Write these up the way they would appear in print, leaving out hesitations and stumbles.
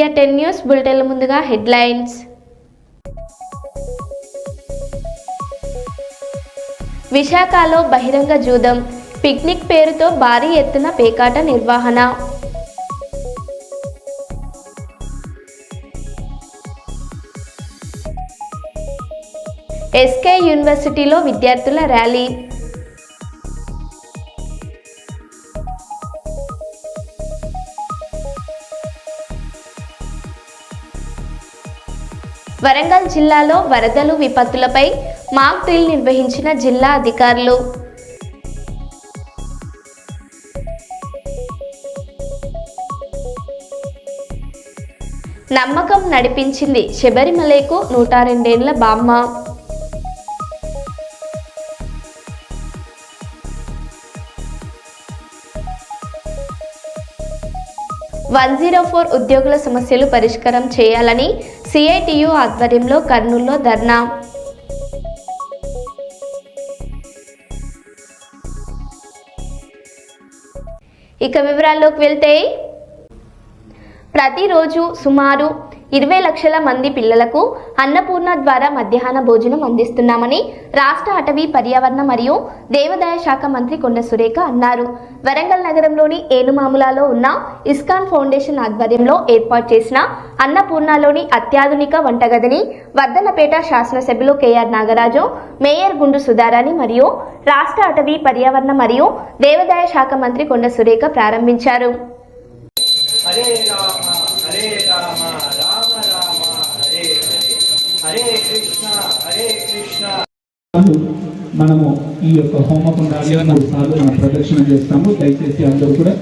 India 10 news బులెటిన్ల ముందుగా headlines. విశాఖలో బహిరంగ జూదం, పిక్నిక్ పేరుతో భారీ ఎత్తున పేకాట నిర్వహణ. ఎస్కే యూనివర్సిటీలో విద్యార్థుల ర్యాలీ. వరంగల్ జిల్లాలో వరదలు విపత్తులపై మాక్ డ్రిల్ నిర్వహించిన జిల్లా అధికారులు. నమ్మకం నడిపించింది శబరిమలకు 102 ఏళ్ల బామ్మ. ఉద్యోగుల సమస్యలు పరిష్కారం చేయాలని సిఐటియు ఆధ్వర్యంలో కర్నూలులో ధర్నా. ఇక వివరాల్లోకి వెళ్తే, ప్రతిరోజు సుమారు 20 లక్షల మంది పిల్లలకు అన్నపూర్ణ ద్వారా మధ్యాహ్న భోజనం అందిస్తున్నామని రాష్ట్ర అటవీ పర్యావరణ మరియు దేవాదాయ శాఖ మంత్రి కొండ సురేఖ అన్నారు. వరంగల్ నగరంలోని ఏనుమాములలో ఉన్న ఇస్కాన్ ఫౌండేషన్ ఆధ్వర్యంలో ఏర్పాటు చేసిన అన్నపూర్ణలోని అత్యాధునిక వంటగదిని వర్ధనపేట శాసనసభ్యులు కేఆర్ నాగరాజు, మేయర్ గుండు సుధారాణి మరియు రాష్ట్ర అటవీ పర్యావరణ మరియు దేవాదాయ శాఖ మంత్రి కొండ సురేఖ ప్రారంభించారు. మనము ఈ యొక్క హోమకుండాన్ని 3 సార్లు మనం ప్రదక్షిణ చేస్తాము. దయచేసి అందరూ కూడా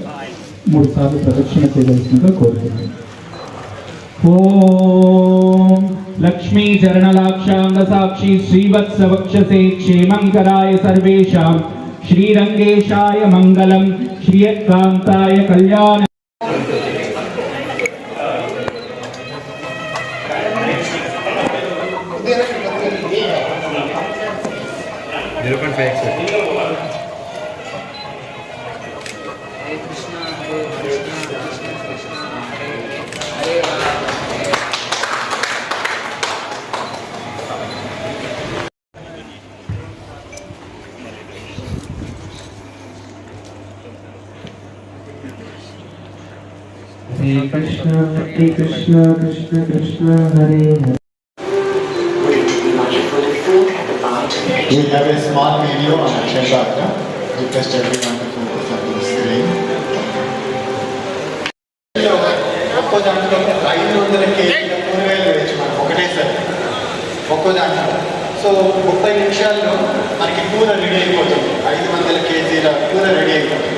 3 సార్లు ప్రదక్షిణ చేయవలసిందిగా కోరుతున్నాము. ఓం లక్ష్మీ చరణలాక్షాంగ సాక్షి శ్రీవత్స వక్షసే క్షేమంకరాయ సర్వేషాం శ్రీరంగేశాయ మంగళం శ్రీయకాంతాయ కళ్యాణ. Hare Krishna, Krishna Krishna, Hare Hare. We have a small video on Akshay Bhatra. Request everyone to focus on the screen. ఒక్కో దాంట్లో 500 కేజీల కూరగాయలు వేయచ్చు మనం ఒకటేసారి ఒక్కో దాంట్లో. సో 30 నిమిషాల్లో మనకి కూర రెడీ అయిపోతుంది. 500 కేజీల కూర రెడీ అయిపోతుంది.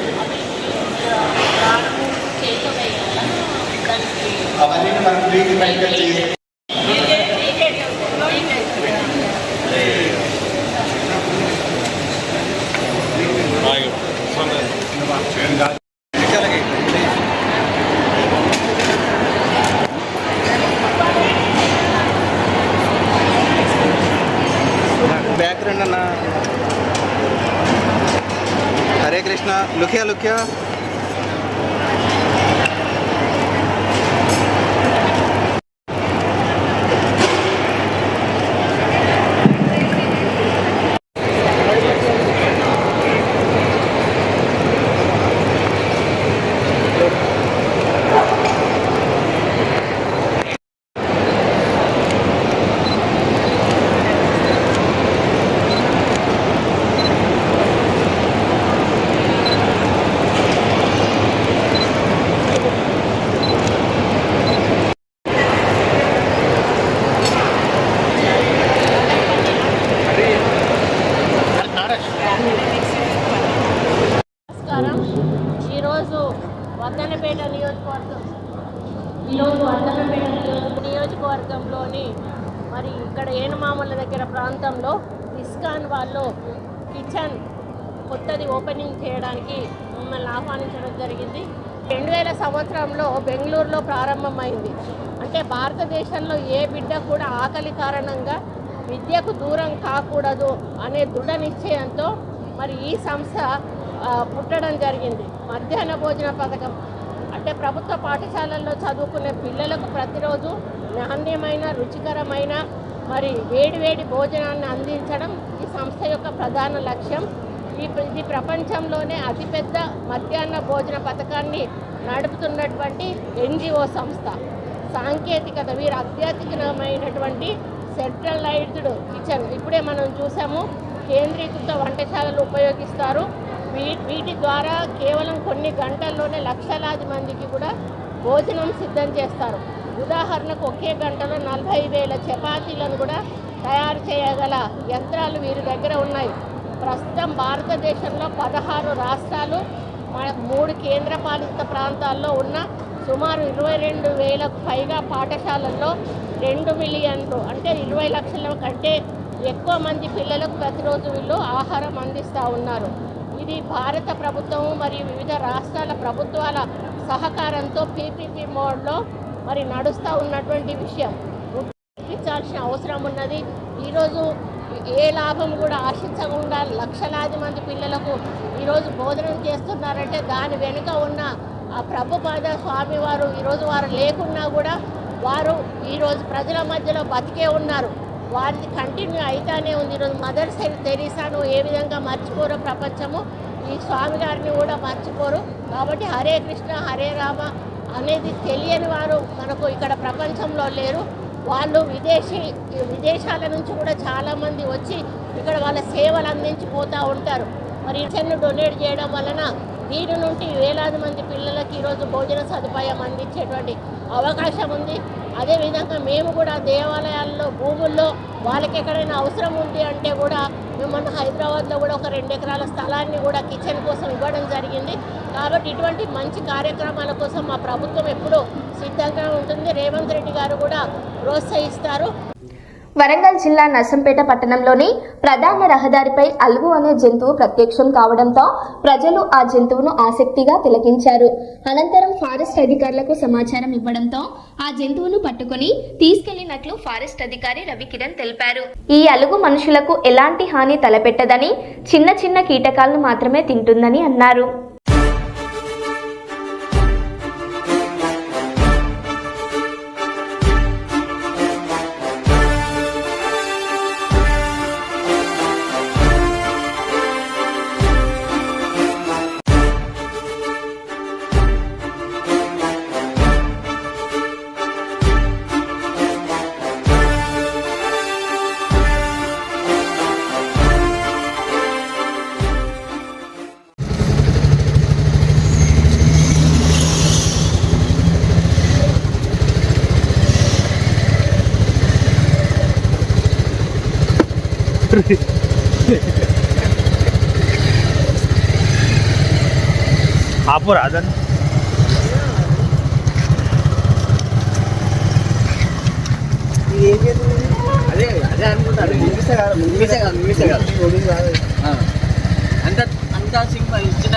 అవన్నీ మనం ప్రీతిమెంట్గా చేసి बैकग्राउंड ना हरे कृष्णा लुकिया लुकिया నియోజకవర్గంలోని మరి ఇక్కడ ఏనుమాముల దగ్గర ప్రాంతంలో ఇస్కాన్ వాళ్ళు కిచెన్ కొత్తది ఓపెనింగ్ చేయడానికి మమ్మల్ని ఆహ్వానించడం జరిగింది. 2000 సంవత్సరంలో బెంగళూరులో ప్రారంభమైంది. అంటే భారతదేశంలో ఏ బిడ్డ కూడా ఆకలి కారణంగా విద్యకు దూరం కాకూడదు అనే దృఢ నిశ్చయంతో మరి ఈ సంస్థ పుట్టడం జరిగింది. మధ్యాహ్న భోజన పథకం అంటే ప్రభుత్వ పాఠశాలల్లో చదువుకునే పిల్లలకు ప్రతిరోజు నాణ్యమైన రుచికరమైన మరి వేడి భోజనాన్ని అందించడం ఈ సంస్థ యొక్క ప్రధాన లక్ష్యం. ఇది ప్రపంచంలోనే అతిపెద్ద మధ్యాహ్న భోజన పథకాన్ని నడుపుతున్నటువంటి NGO సంస్థ. సాంకేతికత వీరు అత్యాధునికమైనటువంటి సెంట్రలైజ్డ్ కిచెన్ ఇప్పుడే మనం చూసాము, కేంద్రీకృత వంటశాలలు ఉపయోగిస్తారు. వీటి ద్వారా కేవలం కొన్ని గంటల్లోనే లక్షలాది మందికి కూడా భోజనం సిద్ధం చేస్తారు. ఉదాహరణకు ఒకే గంటలో 40,000 చపాతీలను కూడా తయారు చేయగల యంత్రాలు వీరి దగ్గర ఉన్నాయి. ప్రస్తుతం భారతదేశంలో 16 రాష్ట్రాలు 3 కేంద్రపాలిత ప్రాంతాల్లో ఉన్న సుమారు 22,000కు పైగా పాఠశాలల్లో 2 మిలియన్లు అంటే 20 లక్షల కంటే ఎక్కువ మంది పిల్లలకు ప్రతిరోజు వీళ్ళు ఆహారం అందిస్తూ ఉన్నారు. ఇది భారత ప్రభుత్వం మరియు వివిధ రాష్ట్రాల ప్రభుత్వాల సహకారంతో PPP మోడ్లో మరి నడుస్తూ ఉన్నటువంటి విషయం. గుర్తించాల్సిన అవసరం ఉన్నది. ఈరోజు ఏ లాభం కూడా ఆశించకుండా లక్షలాది మంది పిల్లలకు ఈరోజు భోజనం చేస్తున్నారంటే దాని వెనుక ఉన్న ఆ ప్రభుపాద స్వామి వారు ఈరోజు వారు లేకున్నా కూడా వారు ఈరోజు ప్రజల మధ్యలో బతికే ఉన్నారు. వారిది కంటిన్యూ అయితేనే ఉంది. ఈరోజు మదర్ తెరీసాను ఏ విధంగా మర్చిపోరో ప్రపంచము, ఈ స్వామి గారిని కూడా మర్చిపోరు. కాబట్టి హరే కృష్ణ హరే రామ అనేది తెలియని వారు మనకు ఇక్కడ ప్రపంచంలో లేరు. వాళ్ళు విదేశాల నుంచి కూడా చాలామంది వచ్చి ఇక్కడ వాళ్ళ సేవలు అందించిపోతూ ఉంటారు. మరి చెన్ను డొనేట్ చేయడం వలన దీని నుండి వేలాది మంది పిల్లలకి ఈరోజు భోజన సదుపాయం అందించేటువంటి అవకాశం ఉంది. అదేవిధంగా మేము కూడా దేవాలయాల్లో భూముల్లో వాళ్ళకి ఎక్కడైనా అవసరం ఉంది అంటే కూడా మేము మన హైదరాబాద్లో కూడా ఒక 2 ఎకరాల స్థలాన్ని కూడా కిచెన్ కోసం ఇవ్వడం జరిగింది. కాబట్టి ఇటువంటి మంచి కార్యక్రమాల కోసం మా ప్రభుత్వం ఎప్పుడూ సిద్ధంగా ఉంటుంది. రేవంత్ రెడ్డి గారు కూడా ప్రోత్సహిస్తారు. వరంగల్ జిల్లా నర్సంపేట పట్టణంలోని ప్రధాన రహదారిపై అలుగు అనే జంతువు ప్రత్యక్షం కావడంతో ప్రజలు ఆ జంతువును ఆసక్తిగా తిలకించారు. అనంతరం ఫారెస్ట్ అధికారులకు సమాచారం ఇవ్వడంతో ఆ జంతువును పట్టుకుని తీసుకెళ్లినట్లు ఫారెస్ట్ అధికారి రవికిరణ్ తెలిపారు. ఈ అలుగు మనుషులకు ఎలాంటి హాని తలపెట్టదని, చిన్న చిన్న కీటకాలను మాత్రమే తింటుందని అన్నారు. ఆపు రాజన్ అదే అనుకుంటారు. అంతా సింగ్ ఇచ్చిన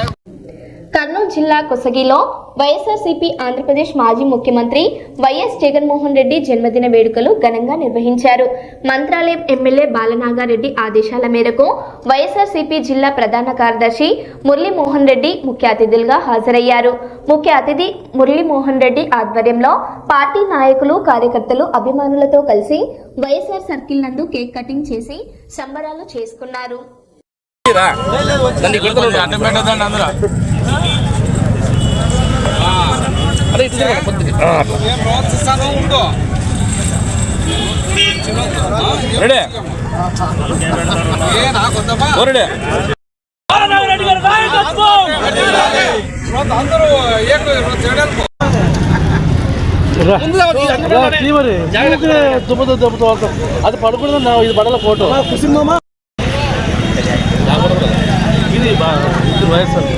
కర్నూలు జిల్లా కొసగిలో వైఎస్ఆర్సీపీ ఆంధ్రప్రదేశ్ మాజీ ముఖ్యమంత్రి వైఎస్ జగన్మోహన్ రెడ్డి జన్మదిన వేడుకలు ఘనంగా నిర్వహించారు. మంత్రాలయం ఎమ్మెల్యే బాలనాగారెడ్డి ఆదేశాల మేరకు వైఎస్ఆర్సీపీ జిల్లా ప్రధాన కార్యదర్శి మురళీమోహన్ రెడ్డి ముఖ్య అతిథులుగా హాజరయ్యారు. ముఖ్య అతిథి మురళీమోహన్ రెడ్డి ఆధ్వర్యంలో పార్టీ నాయకులు, కార్యకర్తలు, అభిమానులతో కలిసి వైఎస్ఆర్ సర్కిల్ నందు కేక్ కటింగ్ చేసి సంబరాలు చేసుకున్నారు. అది పడకూడదు, ఇది పడాల ఫోటో ఇది వైఎస్ఆర్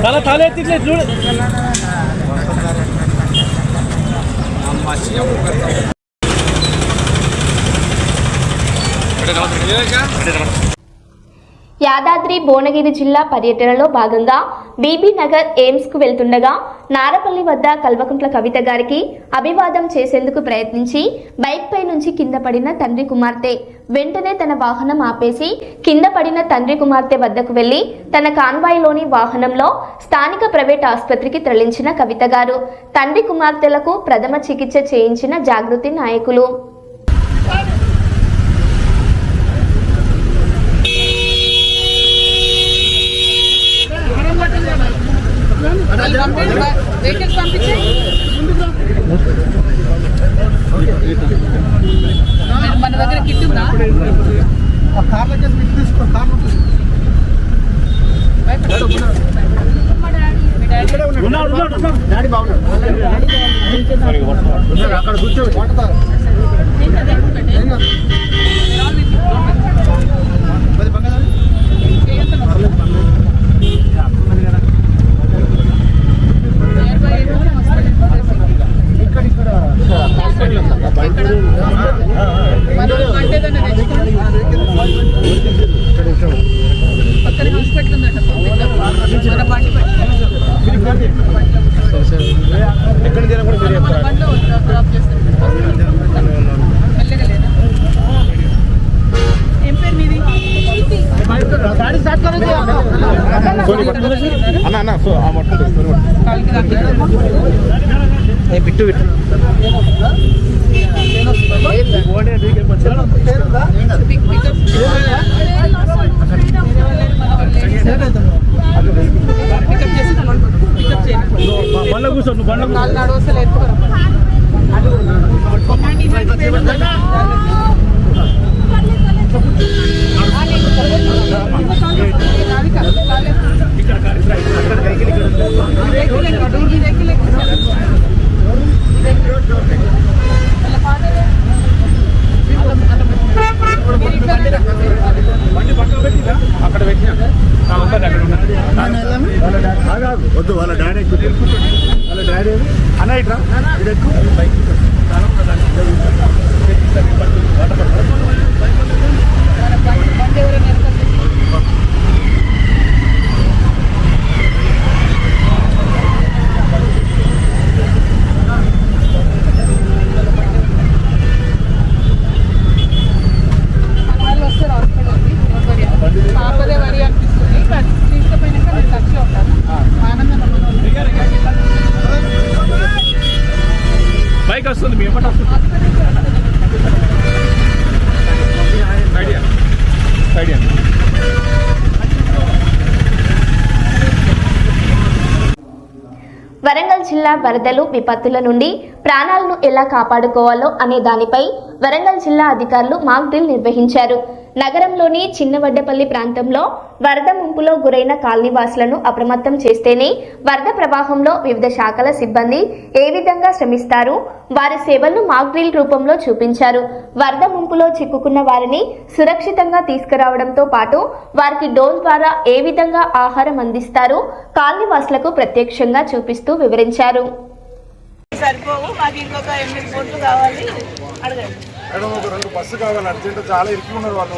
తల తల ఎత్తిట్లే చూడు. యాదాద్రి భువనగిరి జిల్లా పర్యటనలో భాగంగా బీబీ నగర్ ఎయిమ్స్కు వెళ్తుండగా నారపల్లి వద్ద కల్వకుంట్ల కవిత గారికి అభివాదం చేసేందుకు ప్రయత్నించి బైక్ పై నుంచి కింద పడిన తండ్రి కుమార్తె వెంటనే తన వాహనం ఆపేసి కింద పడిన తండ్రి కుమార్తె వద్దకు వెళ్లి తన కాన్వాయ్లోని వాహనంలో స్థానిక ప్రైవేట్ ఆసుపత్రికి తరలించిన కవిత గారు తండ్రి కుమార్తెలకు ప్రథమ చికిత్స చేయించిన జాగృతి నాయకులు. మన దగ్గర కిట్ ఉందా? అక్కడ కూర్చోండి. పక్కన హాస్పిటల్ ఉందంట. బండిలో డ్రాప్ చేస్తాం. వెళ్ళగలేదా? ఏం పేరు మీది? బిట్టు బిట్టు బండ్ల కూర్చోండి. బండ్ల నడవసలు అక్కడ పెట్టినా వద్దు. వాళ్ళ డాడీ వాళ్ళ డాడీ అన్న ఇట్రా ఎక్కువ పాపదే వరి అనిపిస్తుంది. తీసుకుపోయినాక నేను టచ్లో ఉంటాను. ఆనందం బైక్ వస్తుంది. మీ ఎప్పటి వస్తుంది? వరంగల్ జిల్లా వరదలు విపత్తుల నుండి ప్రాణాలను ఎలా కాపాడుకోవాలో అనే దానిపై వరంగల్ జిల్లా అధికారులు మాక్ డ్రిల్ నిర్వహించారు. నగరంలోని చిన్నవడ్డపల్లి ప్రాంతంలో వరద ముంపులో గురైన కాలనీవాసులను అప్రమత్తం చేస్తేనే వరద ప్రవాహంలో వివిధ శాఖల సిబ్బంది ఏ విధంగా శ్రమిస్తారు, వారి సేవలను మాక్ డ్రిల్ రూపంలో చూపించారు. వరద ముంపులో చిక్కుకున్న వారిని సురక్షితంగా తీసుకురావడంతో పాటు వారికి డ్రోన్ ద్వారా ఏ విధంగా ఆహారం అందిస్తారు కాలనీవాసులకు ప్రత్యక్షంగా చూపిస్తూ వివరించారు. సరిపోవు, మాకు ఇంకొక 8 బోట్లు కావాలి, అడగండి. మేడం ఒక 2 బస్సు కావాలి అర్జెంట్. చాలా ఎక్కువ ఉన్నారు వాళ్ళు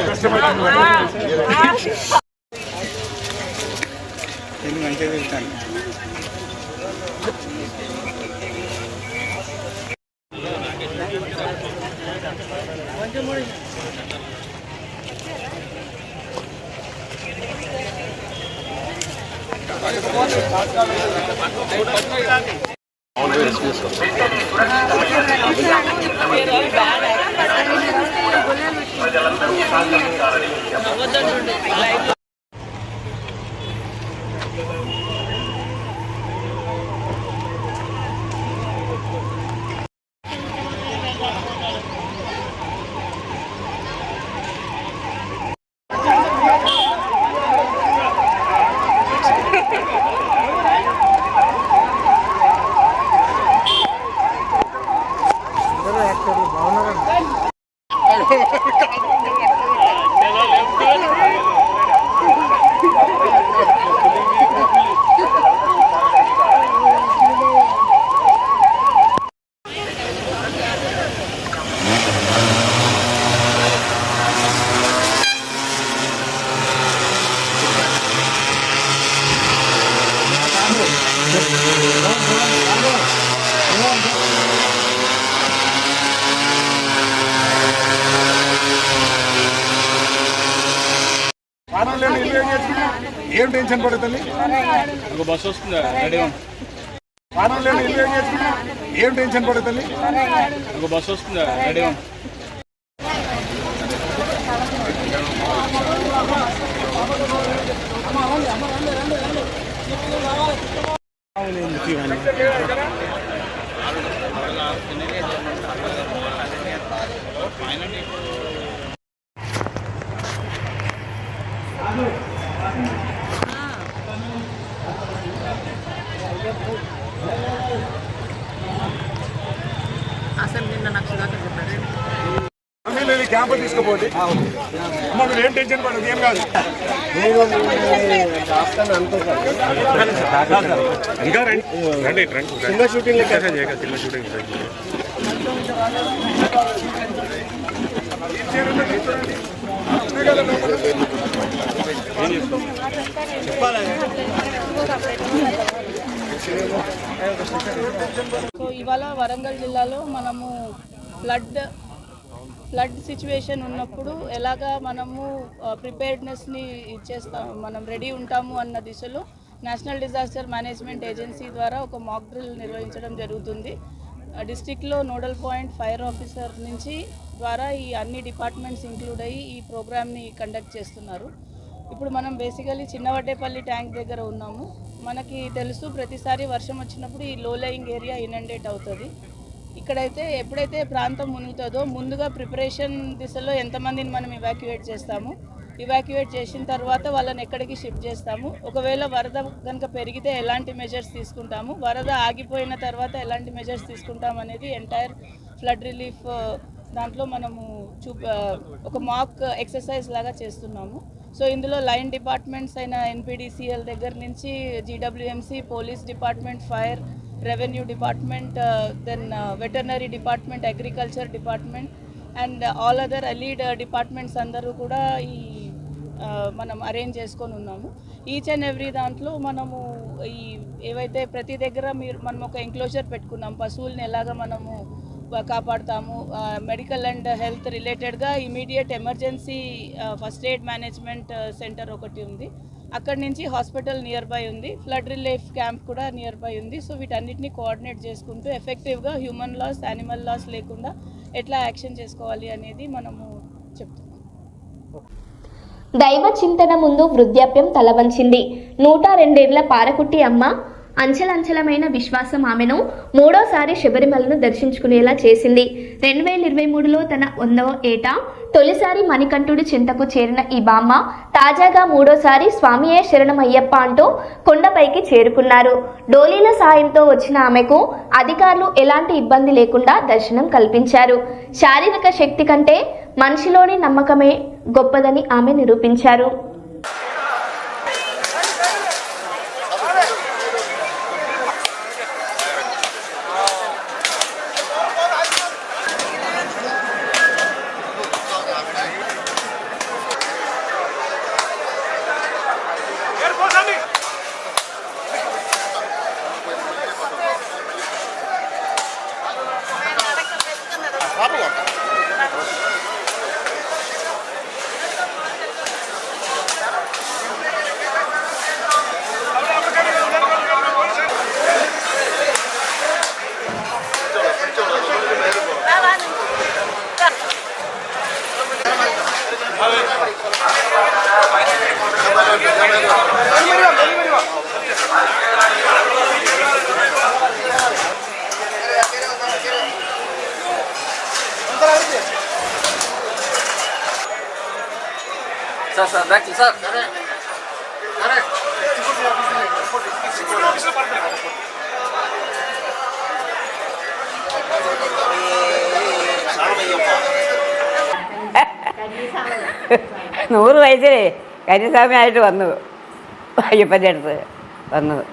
కష్టపడుతున్నారు. మంచిగా వెళ్తాను. ప్రాణాలు ఏం టెన్షన్ పడే తల్లి బస్సు వస్తుందా రెడీ ప్రాణాలు ఏం టెన్షన్ పడే తల్లి బస్సు వస్తుందా రెడీ క్యాంప్ తీసుకుపోండి అమ్మ మీరు ఏం టెన్షన్ పడదు ఏం కాదు ఇంకా రండి చిన్న షూటింగ్ చిన్న షూటింగ్ సో ఇవాళ వరంగల్ జిల్లాలో మనము ఫ్లడ్ సిచ్యువేషన్ ఉన్నప్పుడు ఎలాగా మనము ప్రిపేర్డ్నెస్ని ఇచ్చేస్తాం, మనం రెడీ ఉంటాము అన్న దిశలో నేషనల్ డిజాస్టర్ మేనేజ్మెంట్ ఏజెన్సీ ద్వారా ఒక మాక్ డ్రిల్ నిర్వహించడం జరుగుతుంది. డిస్ట్రిక్ట్లో నోడల్ పాయింట్ ఫైర్ ఆఫీసర్ నుంచి ద్వారా ఈ అన్ని డిపార్ట్మెంట్స్ ఇంక్లూడ్ అయ్యి ఈ ప్రోగ్రామ్ని కండక్ట్ చేస్తున్నారు. ఇప్పుడు మనం బేసికలీ చిన్నవడ్డేపల్లి ట్యాంక్ దగ్గర ఉన్నాము. మనకి తెలుసు ప్రతిసారి వర్షం వచ్చినప్పుడు ఈ లో లయింగ్ ఏరియా ఇనండేట్ అవుతుంది. ఇక్కడైతే ఎప్పుడైతే ప్రాంతం మునుగుతుందో ముందుగా ప్రిపరేషన్ దిశలో ఎంతమందిని మనం ఇవాక్యువేట్ చేస్తాము, ఇవాక్యువేట్ చేసిన తర్వాత వాళ్ళని ఎక్కడికి షిఫ్ట్ చేస్తాము, ఒకవేళ వరద కనుక పెరిగితే ఎలాంటి మెజర్స్ తీసుకుంటాము, వరద ఆగిపోయిన తర్వాత ఎలాంటి మెజర్స్ తీసుకుంటాం అనేది ఎంటైర్ ఫ్లడ్ రిలీఫ్ దాంట్లో మనము ఒక మాక్ ఎక్సర్సైజ్ లాగా చేస్తున్నాము. సో ఇందులో లైన్ డిపార్ట్మెంట్స్ అయిన ఎన్పీడీసీఎల్ దగ్గర నుంచి GWMC, police department, fire, revenue department, then veterinary department, agriculture department and all other allied departments అందరూ కూడా ఈ మనం అరేంజ్ చేసుకొని ఉన్నాము. ఈచ్ అండ్ ఎవ్రీ దాంట్లో మనము ఈ ఏవైతే ప్రతి దగ్గర మనం ఒక ఎంక్లోజర్ పెట్టుకున్నాం, పశువుల్ని ఎలాగ మనము కాపాడుతాము, మెడికల్ అండ్ హెల్త్ రిలేటెడ్గా immediate emergency first aid management centre ఒకటి ఉంది, అక్కడి నుంచి హాస్పిటల్ నియర్ బై ఉంది, ఫ్లడ్ రిలీఫ్ క్యాంప్ కూడా నియర్ బై ఉంది. సో వీటన్నిటిని కోఆర్డినేట్ చేసుకుంటూ ఎఫెక్టివ్గా హ్యూమన్ లాస్, యానిమల్ లాస్ లేకుండా ఎట్లా యాక్షన్ చేసుకోవాలి అనేది మనము చెప్తున్నాం. దైవ చింతన ముందు వృద్ధాప్యం తలవంచింది. 102 ఏళ్ల పారకుట్టి అమ్మ అంచెలంచెలమైన విశ్వాసం ఆమెను మూడోసారి శబరిమలను దర్శించుకునేలా చేసింది. 2023లో తన 100వ ఏట తొలిసారి మణికంఠుడి చింతకు చేరిన ఈ బామ్మ తాజాగా మూడోసారి స్వామియే శరణమయ్యప్ప అంటూ కొండపైకి చేరుకున్నారు. డోలీల సాయంతో వచ్చిన ఆమెకు అధికారులు ఎలాంటి ఇబ్బంది లేకుండా దర్శనం కల్పించారు. శారీరక శక్తి కంటే మనిషిలోని నమ్మకమే గొప్పదని ఆమె నిరూపించారు. సార్ బ్యాక్ సార్ നൂറ് വയസ്സിൽ കന്യാസ്വാമിയായിട്ട് വന്നു. അയ്യപ്പൻ്റെ അടുത്ത് വന്നത്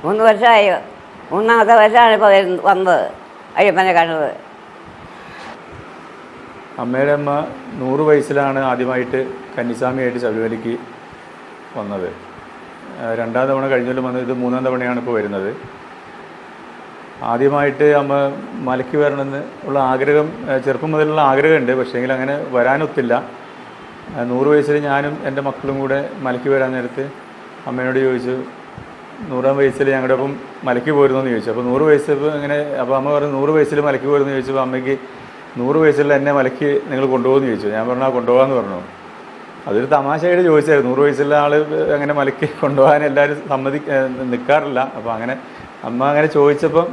3 വർഷമായി. 3ാമത്തെ വർഷമാണ് ഇപ്പോൾ വന്നത് അയ്യപ്പനെ കണ്ടത്. അമ്മയുടെ അമ്മ 100 വയസ്സിലാണ് ആദ്യമായിട്ട് കന്യാസ്വാമിയായിട്ട് ശബരിമലയ്ക്ക് വന്നത്. രണ്ടാം തവണ കഴിഞ്ഞാലും വന്നത്, ഇത് മൂന്നാം തവണയാണ് ഇപ്പോൾ വരുന്നത്. ആദ്യമായിട്ട് അമ്മ മലയ്ക്ക് വരണമെന്ന് ഉള്ള ആഗ്രഹം ചെറുപ്പം മുതലുള്ള ആഗ്രഹമുണ്ട്. പക്ഷേങ്കിൽ അങ്ങനെ വരാനൊത്തില്ല. 100 വയസ്സിൽ ഞാനും എൻ്റെ മക്കളും കൂടെ മലയ്ക്ക് വരാൻ നേരത്ത് അമ്മയോട് ചോദിച്ചു, 100-ാം വയസ്സിൽ ഞങ്ങളുടെ ഒപ്പം മലയ്ക്ക് പോരുന്നെന്ന് ചോദിച്ചു. അപ്പോൾ 100 വയസ്സ് ഇങ്ങനെ, അപ്പോൾ അമ്മ പറഞ്ഞു 100 വയസ്സിൽ മലയ്ക്ക് പോരുമെന്ന് ചോദിച്ചപ്പോൾ അമ്മയ്ക്ക് 100 വയസ്സിൽ എന്നെ മലയ്ക്ക് നിങ്ങൾ കൊണ്ടുപോകുമെന്ന് ചോദിച്ചു. ഞാൻ പറഞ്ഞു കൊണ്ടുപോകാമെന്ന് പറഞ്ഞു. അതൊരു തമാശയായിട്ട് ചോദിച്ചായിരുന്നു. 100 വയസ്സുള്ള ആൾ അങ്ങനെ മലയ്ക്ക് കൊണ്ടുപോകാൻ എല്ലാവരും നിൽക്കാറില്ല. അപ്പോൾ അങ്ങനെ അമ്മ അങ്ങനെ ചോദിച്ചപ്പം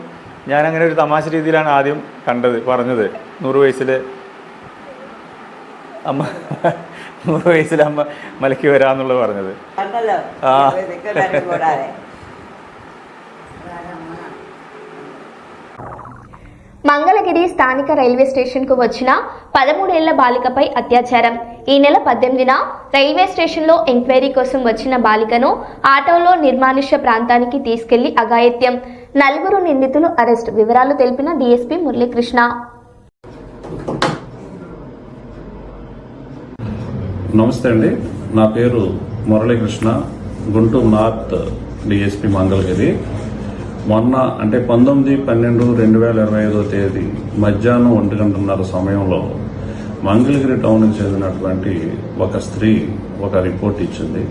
ഞാനങ്ങനെ ഒരു തമാശ രീതിയിലാണ് ആദ്യം പറഞ്ഞത്. 100 വയസ്സിൽ അമ്മ 100 വയസ്സിൽ അമ്മ മലയ്ക്ക് വരാമെന്നുള്ളത് പറഞ്ഞത്. ആ మంగళగిరి స్థానిక రైల్వే స్టేషన్కు వచ్చిన 13 ఏళ్ల బాలికపై అత్యాచారం. ఈ నెల 18న రైల్వే స్టేషన్లో ఎంక్వైరీ కోసం వచ్చిన బాలికను ఆటోలో నిర్మానుష్య ప్రాంతానికి తీసుకెళ్లి అఘాయిత్యం. 4 నిందితులు అరెస్ట్. వివరాలు తెలిపిన డీఎస్పీ మురళీకృష్ణ. నమస్తే అండి, నా పేరు మురళీకృష్ణ, గుంటూరు నార్త్ డిఎస్పీ మంగళగిరి. మొన్న అంటే 19/12/2025 తేదీ మధ్యాహ్నం 1:30 సమయంలో మంగళగిరి టౌన్కి చెందినటువంటి ఒక స్త్రీ ఒక రిపోర్ట్ ఇచ్చింది.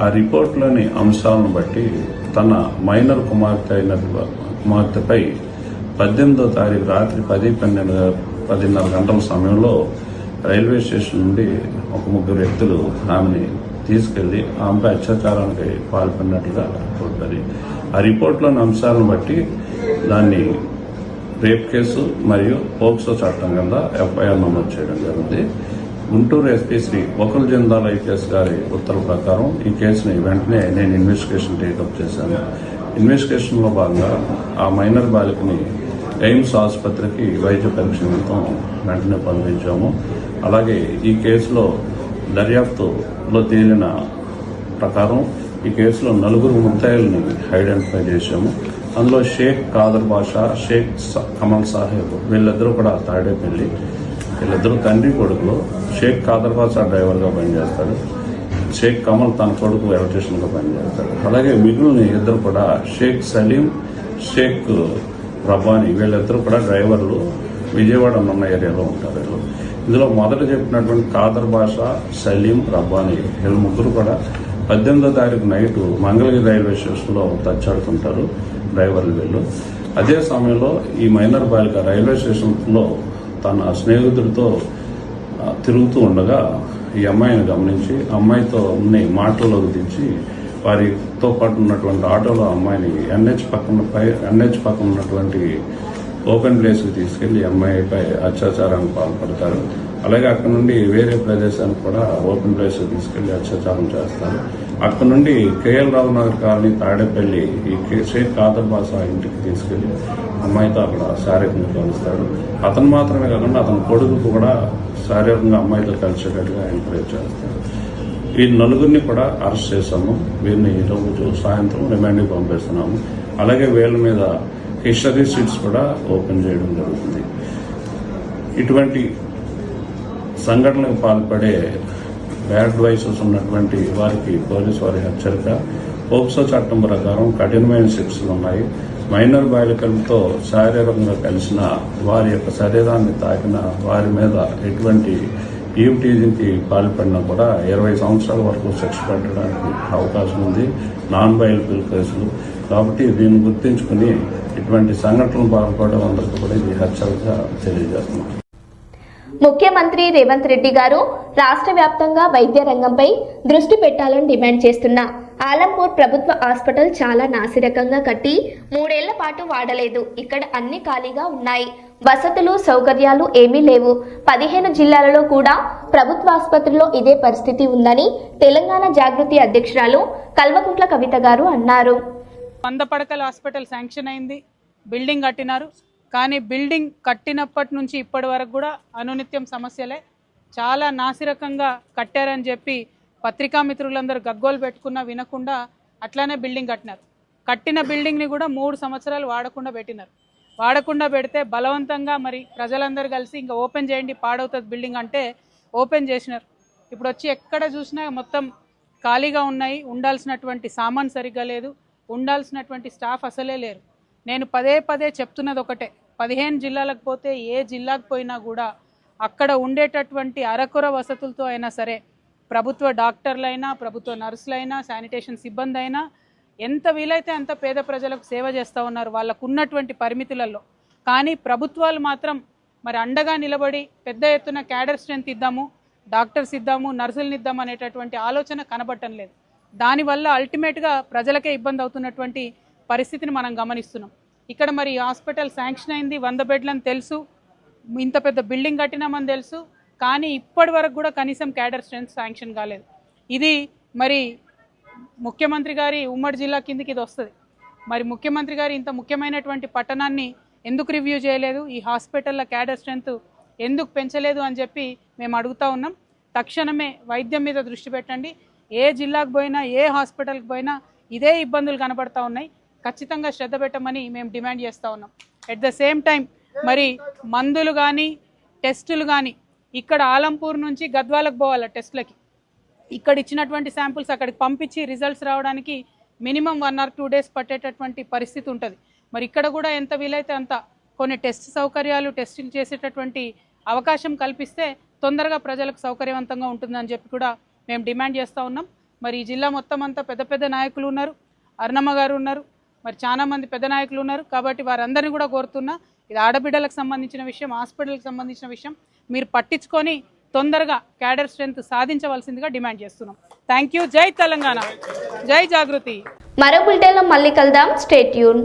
ఆ రిపోర్ట్లోని అంశాలను బట్టి తన మైనర్ కుమార్తెపై 18వ తారీఖు రాత్రి 10:10 గంటల సమయంలో రైల్వే స్టేషన్ నుండి ఒక 3 వ్యక్తులు ఆమెని తీసుకెళ్లి ఆమెపై అత్యాచారానికి పాల్పడినట్లుగా రిపోర్ట్. ఆ రిపోర్ట్లోని అంశాలను బట్టి దాన్ని రేప్ కేసు మరియు పోక్సో చట్టం కింద ఎఫ్ఐఆర్ నమోదు చేయడం జరిగింది. గుంటూరు ఎస్పీ శ్రీ వకుల్ జిందాల్ ఐపీఎస్ గారి ఉత్తర్వుల ప్రకారం ఈ కేసుని వెంటనే నేను ఇన్వెస్టిగేషన్ టేకప్ చేశాను. ఇన్వెస్టిగేషన్లో భాగంగా ఆ మైనర్ బాలికని ఎయిమ్స్ ఆసుపత్రికి వైద్య పరీక్ష నిమిత్తం వెంటనే పంపించాము. అలాగే ఈ కేసులో దర్యాప్తులో తేలిన ప్రకారం ఈ కేసులో 4 ముద్దాయిల్ని ఐడెంటిఫై చేశాము. అందులో షేక్ కాదర్ బాషా, షేక్ కమల్ సాహెబ్, వీళ్ళిద్దరూ కూడా తాడేపల్లి. వీళ్ళిద్దరూ తండ్రి కొడుకులు. షేక్ కాదర్ బాషా డ్రైవర్గా పనిచేస్తాడు, షేక్ కమల్ తన కొడుకు ఎలక్ట్రీషియన్గా పనిచేస్తాడు. అలాగే మిగిలిన ఇద్దరు కూడా షేక్ సలీం, షేక్ రబ్బానీ, వీళ్ళిద్దరూ కూడా డ్రైవర్లు, విజయవాడ ఉన్న ఏరియాలో ఉంటారు వీళ్ళు. ఇందులో మొదట చెప్పినటువంటి కాదర్ బాషా, సలీం, రబ్బానీ వీళ్ళు ముగ్గురు కూడా 18వ తారీఖు నైటు మంగళగిరి రైల్వే స్టేషన్లో తచ్చాడుతుంటారు డ్రైవర్లు వీళ్ళు. అదే సమయంలో ఈ మైనర్ బాలిక రైల్వే స్టేషన్లో తన స్నేహితుడితో తిరుగుతూ ఉండగా ఈ అమ్మాయిని గమనించి అమ్మాయితో మాటల్లోకి దించి వారితో పాటు ఉన్నటువంటి ఆటోలో అమ్మాయిని ఎన్హెచ్ పక్కన ఉన్నటువంటి ఓపెన్ ప్లేస్కి తీసుకెళ్లి అమ్మాయిపై అత్యాచారానికి పాల్పడతారు. అలాగే అక్కడ నుండి వేరే ప్రదేశానికి కూడా ఓపెన్ ప్లేస్కి తీసుకెళ్లి అత్యాచారం చేస్తారు. అక్కడ నుండి కేఎల్ రావు నగర్ కాలనీ తాడేపల్లి ఈ షేక్ కాదర్ బాషా ఇంటికి తీసుకెళ్లి అమ్మాయితో అక్కడ శారీరకంగా కలుస్తాడు. అతను మాత్రమే కాకుండా అతని కొడుకు కూడా శారీరకంగా అమ్మాయితో కలిసేటట్టుగా ఎంకరేజ్ చేస్తాడు. ఈ 4 కూడా అరెస్ట్ చేశాము. వీరిని ఈరోజు సాయంత్రం రిమాండ్కి పంపిస్తున్నాము. అలాగే వీళ్ళ మీద హిస్టరీ షీట్స్ కూడా ఓపెన్ చేయడం జరుగుతుంది. ఇటువంటి సంఘటనలకు పాల్పడే బ్యాడ్ వైసెస్ ఉన్నటువంటి వారికి పోలీసు వారి హెచ్చరిక. పోక్సో చట్టం ప్రకారం కఠినమైన శిక్షలు ఉన్నాయి. మైనర్ బాలికలతో శారీరకంగా కలిసిన వారి యొక్క శరీరాన్ని తాకిన వారి మీద ఎటువంటి ఈవ్ టీజింగ్కి పాల్పడినా కూడా 20 సంవత్సరాల వరకు శిక్ష పెట్టడానికి అవకాశం ఉంది. నాన్ బెయిలబుల్ కేసులు కాబట్టి దీన్ని గుర్తించుకుని ఇటువంటి సంఘటనలు పాల్పడడం అందరికీ కూడా ఇది హెచ్చరికగా తెలియజేస్తున్నాం. ముఖ్యమంత్రి రేవంత్ రెడ్డి గారు రాష్ట్ర వ్యాప్తంగా వైద్య రంగంపై దృష్టి పెట్టాలని డిమాండ్ చేస్తున్న ఆలంపూర్ ప్రభుత్వ హాస్పిటల్ చాలా నాసిరకంగా కట్టి 3 ఏళ్ల పాటు వాడలేదు. ఇక్కడ అన్ని ఖాళీగా ఉన్నాయి. వసతులు సౌకర్యాలు ఏమీ లేవు. 15 జిల్లాలలో కూడా ప్రభుత్వ ఆసుపత్రిలో ఇదే పరిస్థితి ఉందని తెలంగాణ జాగృతి అధ్యక్షురాలు కల్వకుంట్ల కవిత గారు అన్నారు. 100 పడకల హాస్పిటల్ శాంక్షన్ అయింది, బిల్డింగ్ కట్టినారు. కానీ బిల్డింగ్ కట్టినప్పటి నుంచి ఇప్పటి వరకు కూడా అనునిత్యం సమస్యలే. చాలా నాసిరకంగా కట్టారని చెప్పి పత్రికా మిత్రులందరూ గగ్గోలు పెట్టుకున్నా వినకుండా అట్లానే బిల్డింగ్ కట్టినారు. కట్టిన బిల్డింగ్ని కూడా 3 సంవత్సరాలు వాడకుండా పెట్టినారు. వాడకుండా పెడితే బలవంతంగా మరి ప్రజలందరూ కలిసి ఇంకా ఓపెన్ చేయండి పాడవుతుంది బిల్డింగ్ అంటే ఓపెన్ చేసినారు. ఇప్పుడు వచ్చి ఎక్కడ చూసినా మొత్తం ఖాళీగా ఉన్నాయి. ఉండాల్సినటువంటి సామాన్ సరిగ్గా లేదు, ఉండాల్సినటువంటి స్టాఫ్ అసలే లేరు. నేను పదే పదే చెప్తున్నది ఒకటే, 15 జిల్లాలకు పోతే ఏ జిల్లాకు పోయినా కూడా అక్కడ ఉండేటటువంటి అరకొర వసతులతో అయినా సరే ప్రభుత్వ డాక్టర్లైనా, ప్రభుత్వ నర్సులైనా, శానిటేషన్ సిబ్బంది అయినా ఎంత వీలైతే అంత పేద ప్రజలకు సేవ చేస్తూ ఉన్నారు వాళ్ళకు ఉన్నటువంటి పరిమితులలో. కానీ ప్రభుత్వాలు మాత్రం మరి అండగా నిలబడి పెద్ద ఎత్తున క్యాడర్ స్ట్రెంత్ ఇద్దాము, డాక్టర్స్ ఇద్దాము, నర్సులను ఇద్దాము అనేటటువంటి ఆలోచన కనబడటం లేదు. దానివల్ల అల్టిమేట్గా ప్రజలకే ఇబ్బంది అవుతున్నటువంటి పరిస్థితిని మనం గమనిస్తున్నాం. ఇక్కడ మరి హాస్పిటల్ శాంక్షన్ అయింది, 100 బెడ్లని తెలుసు, ఇంత పెద్ద బిల్డింగ్ కట్టినామని తెలుసు, కానీ ఇప్పటి వరకు కూడా కనీసం క్యాడర్ స్ట్రెంత్ శాంక్షన్ కాలేదు. ఇది మరి ముఖ్యమంత్రి గారి ఉమ్మడి జిల్లా కిందికి ఇది వస్తుంది. మరి ముఖ్యమంత్రి గారు ఇంత ముఖ్యమైనటువంటి పట్టణాన్ని ఎందుకు రివ్యూ చేయలేదు, ఈ హాస్పిటల్ల క్యాడర్ స్ట్రెంత్ ఎందుకు పెంచలేదు అని చెప్పి మేము అడుగుతూ ఉన్నాం. తక్షణమే వైద్యం మీద దృష్టి పెట్టండి. ఏ జిల్లాకు పోయినా, ఏ హాస్పిటల్కి పోయినా ఇదే ఇబ్బందులు కనబడతా ఉన్నాయి. ఖచ్చితంగా శ్రద్ధ పెట్టమని మేము డిమాండ్ చేస్తూ ఉన్నాం. ఎట్ ద సేమ్ టైం మరి మందులు కానీ, టెస్టులు కానీ ఇక్కడ ఆలంపూర్ నుంచి గద్వాలకు పోవాలి టెస్టులకి. ఇక్కడ ఇచ్చినటువంటి శాంపుల్స్ అక్కడికి పంపించి రిజల్ట్స్ రావడానికి మినిమం 1 or 2 days పట్టేటటువంటి పరిస్థితి ఉంటుంది. మరి ఇక్కడ కూడా ఎంత వీలైతే అంత కొన్ని టెస్ట్ సౌకర్యాలు, టెస్టులు చేసేటటువంటి అవకాశం కల్పిస్తే తొందరగా ప్రజలకు సౌకర్యవంతంగా ఉంటుందని చెప్పి కూడా మేము డిమాండ్ చేస్తూ ఉన్నాం. మరి ఈ జిల్లా మొత్తం అంతా పెద్ద పెద్ద నాయకులు ఉన్నారు, అరుణమ్మ గారు ఉన్నారు, మరి చాలామంది పెద్ద నాయకులు ఉన్నారు. కాబట్టి వారందరినీ కూడా కోరుతున్నా, ఇది ఆడబిడ్డలకు సంబంధించిన విషయం, హాస్పిటల్కి సంబంధించిన విషయం, మీరు పట్టించుకొని తొందరగా క్యాడర్ స్ట్రెంత్ సాధించవలసిందిగా డిమాండ్ చేస్తున్నాం. Thank you. జై తెలంగాణ, జై జాగృతి. మరో బులెటిన్లో మళ్ళీ కలుద్దాం. Stay tune.